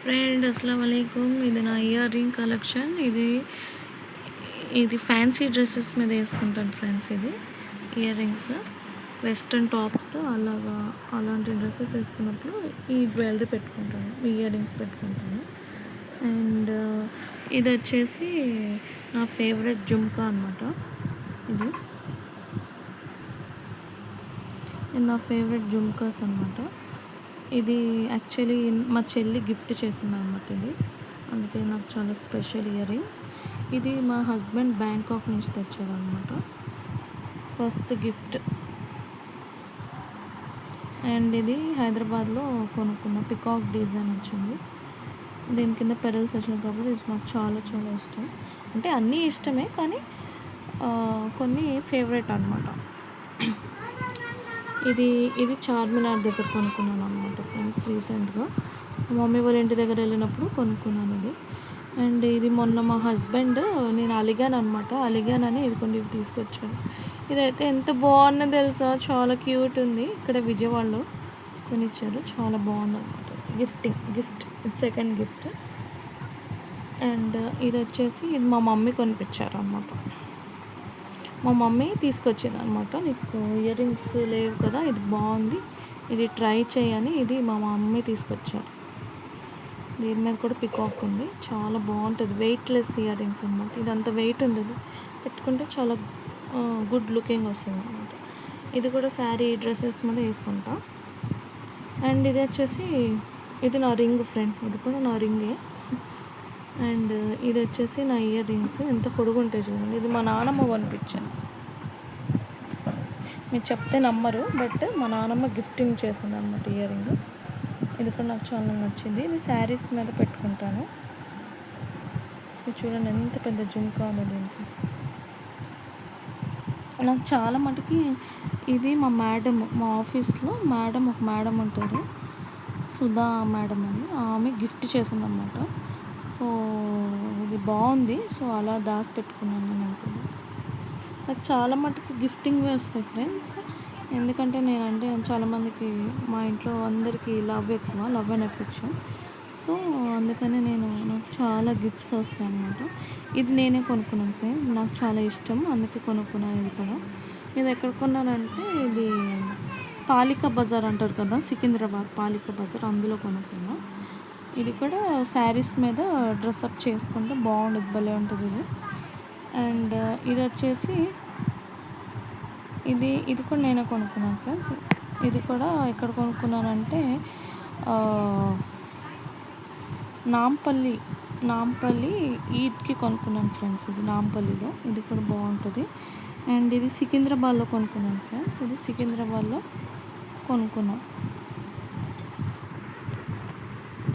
Friend, అస్సలం వాలేకుమ్. ఇది నా ఇయర్ రింగ్ కలెక్షన్. ఇది ఫ్యాన్సీ డ్రెస్సెస్ మీద వేసుకుంటాను ఫ్రెండ్స్. ఇది ఇయర్ రింగ్స్, వెస్ట్రన్ టాప్స్ అలాంటి డ్రెస్సెస్ వేసుకున్నప్పుడు ఈ జ్యువెలరీ పెట్టుకుంటాను, ఇయర్ రింగ్స్ పెట్టుకుంటాను. అండ్ ఇది వచ్చేసి నా ఫేవరెట్ జుమ్కా అనమాట. ఇది నా ఫేవరెట్ జుమ్కాస్ అనమాట. ఇది యాక్చువల్లీ మా చెల్లి గిఫ్ట్ చేసింది అనమాట. ఇది అందుకే నాకు చాలా స్పెషల్ ఇయర్ రింగ్స్. ఇది మా హస్బెండ్ బ్యాంకాక్ నుంచి తెచ్చారనమాట, ఫస్ట్ గిఫ్ట్. అండ్ ఇది హైదరాబాద్లో కొనుక్కున్న పికాక్ డిజైన్ వచ్చింది. దీని కింద పెరల్స్ వచ్చినాయి కాబట్టి ఇది నాకు చాలా చాలా ఇష్టం. అంటే అన్నీ ఇష్టమే, కానీ కొన్ని ఫేవరెట్ అనమాట. ఇది చార్మినార్ దగ్గర కొనుక్కున్నాను అనమాట ఫ్రెండ్స్. రీసెంట్గా మమ్మీ వాళ్ళ ఇంటి దగ్గర వెళ్ళినప్పుడు కొనుక్కున్నాను ఇది. అండ్ ఇది మొన్న మా హస్బెండ్, నేను అలిగాను అనమాట, అలిగానని ఇది కొన్ని తీసుకొచ్చాను. ఇదైతే ఎంత బాగుందో తెలుసా, చాలా క్యూట్ ఉంది. ఇక్కడ విజయవాడలో కొనిచ్చారు, చాలా బాగుంది అనమాట. Gift second gift. అండ్ ఇది వచ్చేసి ఇది మా మమ్మీ కొనిపించారు అనమాట. మా మమ్మీ తీసుకొచ్చింది అనమాట. నీకు ఇయర్ రింగ్స్ లేవు కదా, ఇది బాగుంది, ఇది ట్రై చేయని ఇది మా మమ్మీ తీసుకొచ్చారు. దీని మీద కూడా పికాక్ ఉంది, చాలా బాగుంటుంది. వెయిట్లెస్ ఇయర్ రింగ్స్ అనమాట. ఇది అంత వెయిట్ ఉండదు, పెట్టుకుంటే చాలా గుడ్ లుకింగ్ వస్తుంది అనమాట. ఇది కూడా శారీ డ్రెస్సెస్ మీద వేసుకుంటా. అండ్ ఇది వచ్చేసి ఇది నా రింగ్ ఫ్రెండ్, ఇది కూడా నా రింగే. అండ్ ఇది వచ్చేసి నా ఇయర్ రింగ్స్, ఎంత పొడుగు ఉంటాయి చూడండి. ఇది మా నాన్నమ్మ కొనిపించాను. మీరు చెప్తే నమ్మరు, బట్ మా నాన్నమ్మ గిఫ్టింగ్ చేసింది అనమాట ఇయర్ రింగ్. ఇది కూడా నాకు చాలా నచ్చింది. ఇది శారీస్ మీద పెట్టుకుంటాను. ఇది చూడండి ఎంత పెద్ద జుమ్కా ఉంది దీనికి. నాకు చాలా మటుకి ఇది మా ఆఫీస్లో ఒక మేడం ఉంటారు, సుధా మేడం అని, ఆమె గిఫ్ట్ చేసిందన్నమాట. సో ఇది బాగుంది, సో అలా దాచి పెట్టుకున్నాను నేను. నాకు చాలా మటుకు గిఫ్టింగ్ వస్తాయి ఫ్రెండ్స్. ఎందుకంటే నేనంటే చాలామందికి, మా ఇంట్లో అందరికీ ఎక్కువ లవ్ అండ్ ఎఫెక్షన్. సో అందుకని నాకు చాలా గిఫ్ట్స్ వస్తాయి అన్నమాట. ఇది నేనే కొనుక్కున్నాను ఫ్రెండ్స్, నాకు చాలా ఇష్టం, అందుకే కొనుక్కున్నాను. ఇది కూడా ఇది ఎక్కడ కొన్నానంటే, ఇది పాలికా బజార్ అంటారు కదా, సికింద్రాబాద్ పాలికా బజార్, అందులో కొనుక్కున్నా. ఇది కూడా శారీస్ మీద డ్రెస్అప్ చేసుకుంటే బాగుంటుంది, భలే ఉంటుంది ఇది. అండ్ ఇది వచ్చేసి ఇది కూడా నేనే కొనుక్కున్నాను ఫ్రెండ్స్. ఇది కూడా ఎక్కడ కొనుక్కున్నానంటే నాంపల్లి ఈద్కి కొనుక్కున్నాను ఫ్రెండ్స్. ఇది నాంపల్లిలో, ఇది కూడా బాగుంటుంది. అండ్ ఇది సికింద్రాబాద్లో కొనుక్కున్నాను ఫ్రెండ్స్. ఇది సికింద్రాబాద్లో కొనుక్కున్నాను.